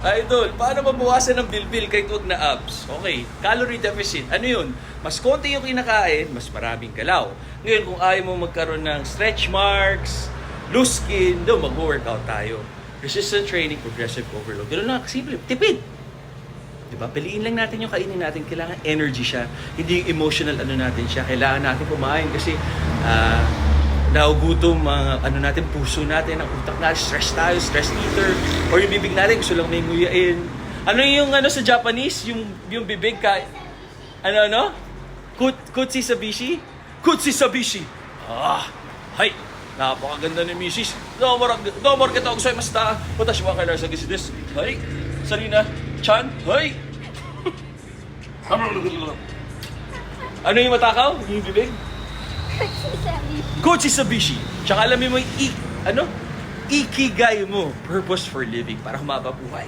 Idol, paano mabawasan ng bilbil kahit wag na abs? Okay, calorie deficit. Ano yun? Mas konti yung kinakain, mas maraming galaw. Ngayon, kung ayaw mo magkaroon ng stretch marks, loose skin, doon mag-workout tayo. Resistance training, progressive overload. Ganun lang, simple. Tipid. Diba? Piliin lang natin yung kainin natin. Kailangan energy siya. Hindi yung emotional ano natin siya. Kailangan natin kumain kasi nagugutom mga ano natin, puso natin, ang utak natin, stress tayo, stress eater, or yung bibig natin gusto lang may nguyain. Ano yung ano sa Japanese, yung bibig ka, ano? Kutsi sabishi? Kutsi sabishi. Hay, napakaganda ni Mrs. Domor kita ako sa'yo, masta. Watashi wa kayo sa gisides. Hay, Sarina, Chan, hay. Ano yung matakaw? Yung bibig? Kutsi sabishi. Tsaka alamin mo yung ikigai mo, purpose for living, para humaba buhay.